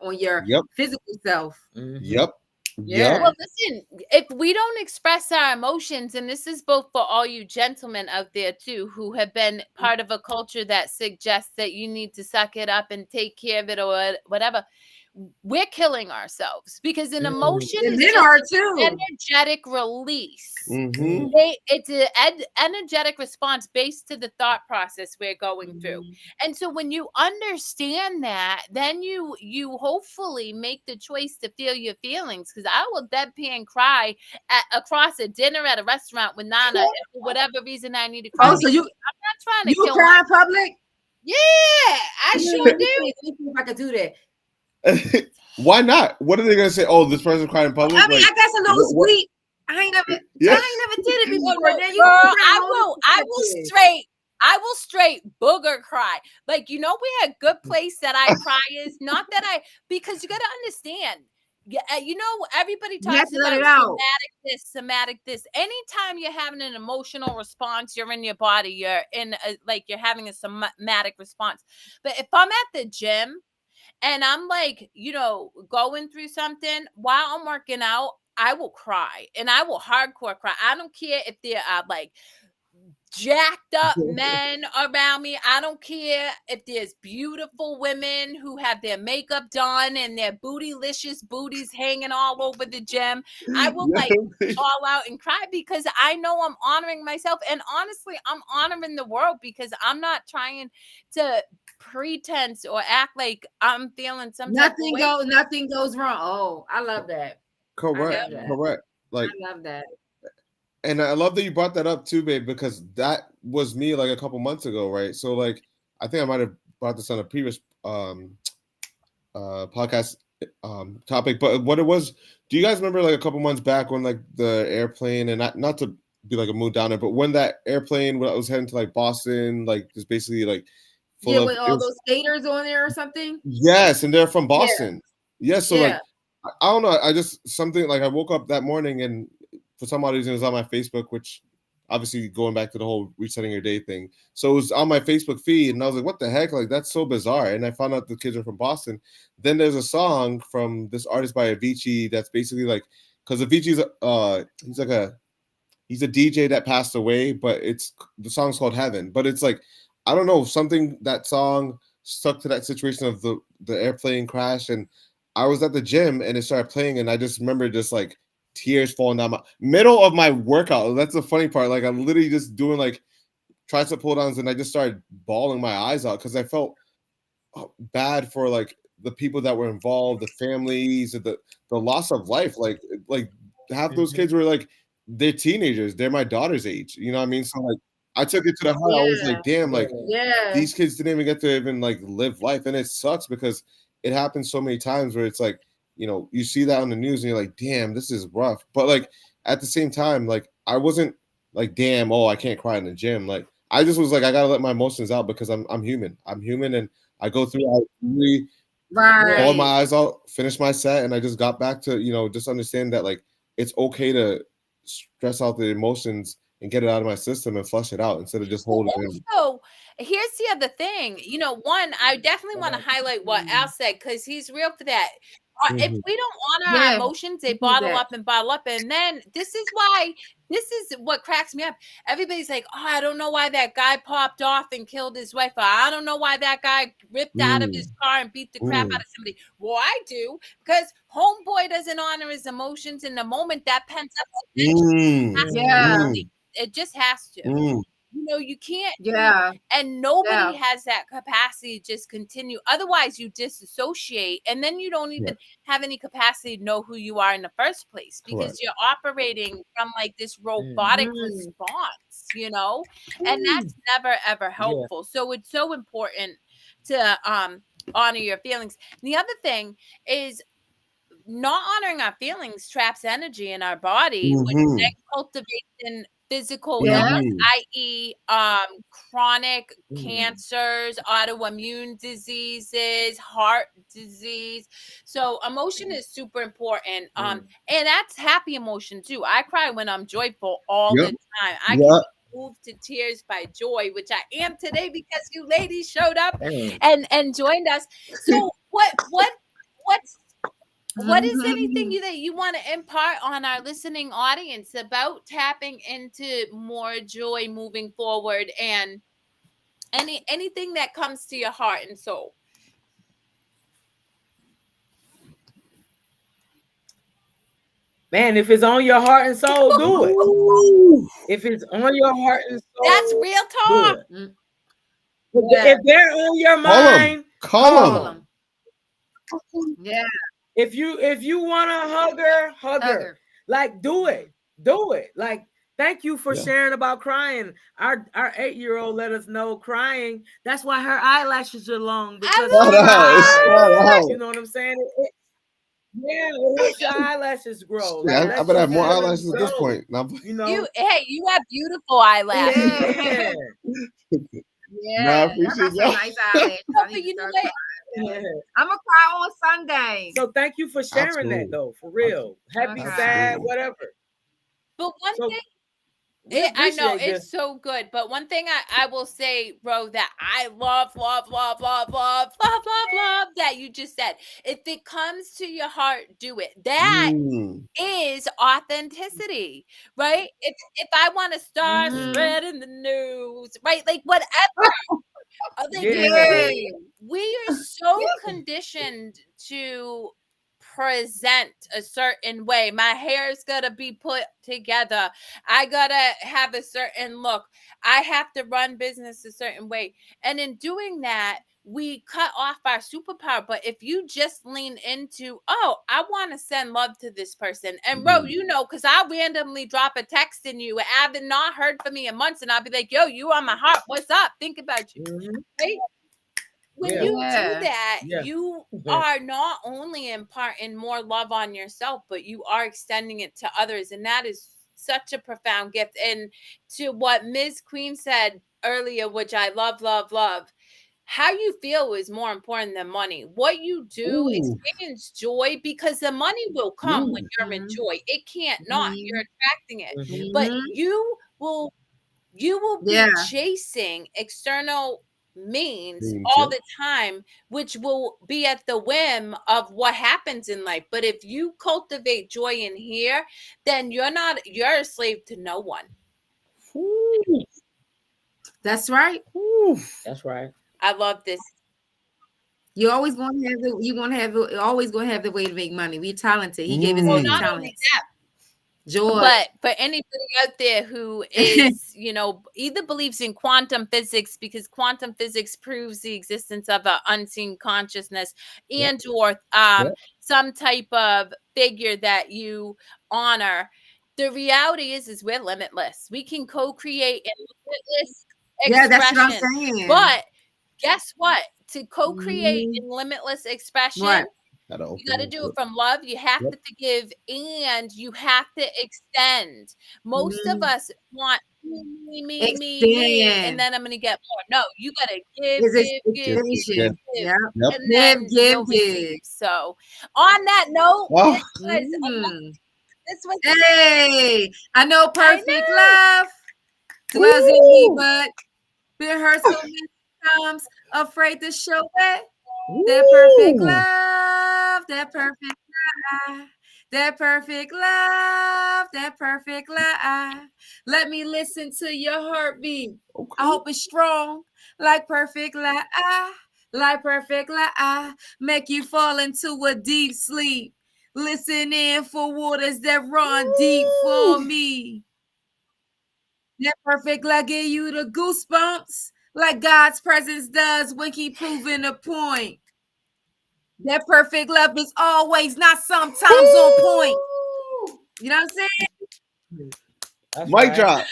physical self. Yep. Yeah. Well, listen, if we don't express our emotions, and this is both for all you gentlemen out there too, who have been part of a culture that suggests that you need to suck it up and take care of it or whatever, we're killing ourselves, because an emotion is an energetic release. It's an energetic response based to the thought process we're going through. And so when you understand that, then you hopefully make the choice to feel your feelings, because I will deadpan cry across a dinner at a restaurant with Nana, and for whatever reason I need to cry. Oh, so I'm not trying to kill cry in public? Yeah, I sure do. If I could do that. Why not? What are they gonna say? Oh, this person cried in public. I mean, I guess a little sweet. I ain't never did it before. I will straight booger cry. Like, we had good place that I cry is not that because you got to understand. Everybody talks about somatic this. Anytime you're having an emotional response, you're in your body. You're in you're having a somatic response. But if I'm at the gym and I'm like, going through something while I'm working out, I will cry, and I will hardcore cry. I don't care if there are like jacked up men around me. I don't care if there's beautiful women who have their makeup done and their bootylicious booties hanging all over the gym. I will fall out and cry, because I know I'm honoring myself. And honestly, I'm honoring the world, because I'm not trying to pretense or act like I'm feeling nothing goes wrong. Oh, I love that. Correct. Like, I love that. And I love that you brought that up too, babe, because that was me like a couple months ago, right? So like, I think I might have brought this on a previous podcast topic, but what it was, do you guys remember like a couple months back when like the airplane, and not to be like a mood downer, but when that airplane was heading to like Boston, like just basically like with all those skaters on there or something? Yes, and they're from Boston. Yes, so like, I don't know, I just something like I woke up that morning and for some odd reason it was on my Facebook, which obviously going back to the whole resetting your day thing. So it was on my Facebook feed, and I was like, what the heck? Like, that's so bizarre. And I found out the kids are from Boston. Then there's a song from this artist by Avicii that's basically like, because Avicii's he's a DJ that passed away, but the song's called Heaven. But it's like, I don't know, something, that song stuck to that situation of the airplane crash. And I was at the gym and it started playing, and I just remember just like tears falling down my middle of my workout. That's the funny part. Like, I'm literally just doing like tricep pull downs, and I just started bawling my eyes out because I felt bad for like the people that were involved, the families, the loss of life. Like half those kids were like, they're teenagers. They're my daughter's age. You know what I mean? So like, I took it to the heart. I was like, damn, like these kids didn't even get to even like live life. And it sucks because it happens so many times where it's like, you know, you see that on the news and you're like, damn, this is rough. But like at the same time, like I wasn't like, damn, oh, I can't cry in the gym. Like I just was like, I gotta let my emotions out because I'm human. I'm human, and I go through, I really bawled my eyes out, finished my set, and I just got back to, you know, just understand that like it's okay to stress out the emotions and get it out of my system and flush it out instead of just holding it in. So here's the other thing. You know, one, I definitely want to highlight what Al said, because he's real for that. If we don't honor our emotions, they bottle up. And then this is what cracks me up. Everybody's like, oh, I don't know why that guy popped off and killed his wife. Or I don't know why that guy ripped out of his car and beat the crap out of somebody. Well, I do, because homeboy doesn't honor his emotions in the moment. That pent up it just has to. You know, you can't. And nobody has that capacity to just continue. Otherwise, you disassociate, and then you don't even have any capacity to know who you are in the first place, because you're operating from like this robotic response, you know, and that's never ever helpful. So it's so important to honor your feelings. And the other thing is, not honoring our feelings traps energy in our body, which then cultivates in physical illness, i.e., chronic cancers, autoimmune diseases, heart disease. So emotion is super important. And that's happy emotion too. I cry when I'm joyful all the time. I can be moved to tears by joy, which I am today because you ladies showed up and joined us. So what is anything that you want to impart on our listening audience about tapping into more joy moving forward, and anything that comes to your heart and soul? Man, if it's on your heart and soul, do it. If it's on your heart and soul, that's real talk. If they're on your mind, call them. Yeah. If you want to hug her. Like, do it. Like, thank you for sharing about crying. Our 8-year-old let us know crying. That's why her eyelashes are long, because you know what I'm saying? It makes your eyelashes grow. Like, I better have more eyelashes at this point. You know, you have beautiful eyelashes. I appreciate that. Nice eyelash. I'm gonna cry on Sunday. So thank you for sharing that, though, for real. Happy, sad, whatever. But one thing, I know it's so good, but one thing I will say, bro, that I love that you just said, if it comes to your heart, do it. That is authenticity, right? If I want to start spreading the news, right? Like whatever. We are so conditioned to present a certain way. My hair's gotta be put together. I gotta have a certain look. I have to run business a certain way. And in doing that, we cut off our superpower. But if you just lean into, oh, I want to send love to this person. And bro, you know, because I'll randomly drop a text in you. I haven't not heard from me in months. And I'll be like, yo, you on my heart. What's up? Think about you. Right? When you do that, you are not only imparting more love on yourself, but you are extending it to others. And that is such a profound gift. And to what Ms. Queen said earlier, which I love, how you feel is more important than money. What you do, experience joy, because the money will come when you're in joy. It can't not. You're attracting it. But you you will be chasing external means all the time, which will be at the whim of what happens in life. But if you cultivate joy in here, then you're a slave to no one. Ooh. That's right. Ooh. That's right. I love this. You're always going to have the way to make money. We're talented. He gave us Well, many not talents. only that, joy. But for anybody out there who is, either believes in quantum physics, because quantum physics proves the existence of an unseen consciousness, and or some type of figure that you honor, the reality is we're limitless. We can co-create in limitless expression. That's what I'm saying. But guess what? To co-create in limitless expression, you got to do it from love. You have to forgive, and you have to extend. Most of us want me, and then I'm going to get more. No, you got to give, and then you'll receive. So, on that note, this was hey, I know perfect love dwells in me, but been hurt so many times, afraid to show it. That perfect love, that perfect love, that perfect love, that perfect love. Let me listen to your heartbeat. I hope it's strong, like perfect love, like perfect love. Make you fall into a deep sleep. Listen in for waters that run deep for me. That perfect love give you the goosebumps, like God's presence does when he proving a point. That perfect love is always, not sometimes, on point. You know what I'm saying? Mic drop.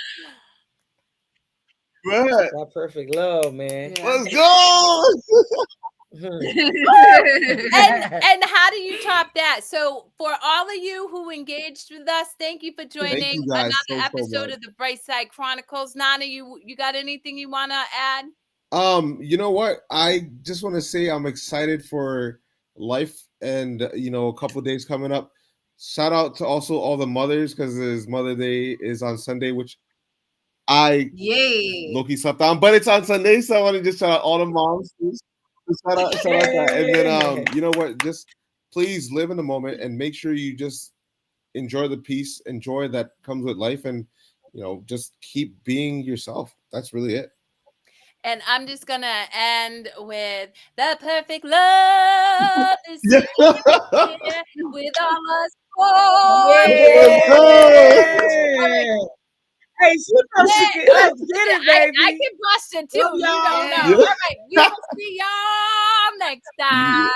That perfect love, man. Let's go. and how do you top that? So for all of you who engaged with us, thank you for joining another episode of the Brightside Chronicles. Nana, you got anything you want to add? You know what? I just want to say I'm excited for life, and a couple of days coming up. Shout out to also all the mothers, because his Mother Day is on Sunday, which I low-key slept on, but it's on Sunday, so I want to just shout out all the moms. Shout out that. And then you know what? Just please live in the moment and make sure you just enjoy the peace, enjoy that comes with life, and just keep being yourself. That's really it. And I'm just gonna end with the perfect love is here with all us boys. Hey, let's get it, baby. I can bust it too. You don't know. All right, we will see y'all next time.